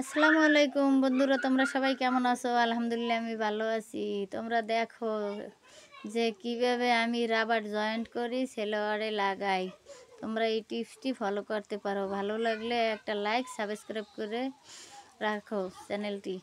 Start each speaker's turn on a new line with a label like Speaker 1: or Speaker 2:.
Speaker 1: আসসালামু আলাইকুম বন্ধুরা, তোমরা সবাই কেমন আছো? আলহামদুলিল্লাহ আমি ভালো আছি। তোমরা দেখো যে কিভাবে আমি রাবার জয়েন্ট করি, সেলোয়ারে লাগাই। তোমরা এই টিপসটি ফলো করতে পারো। ভালো লাগলে একটা লাইক সাবস্ক্রাইব করে রাখো চ্যানেলটি।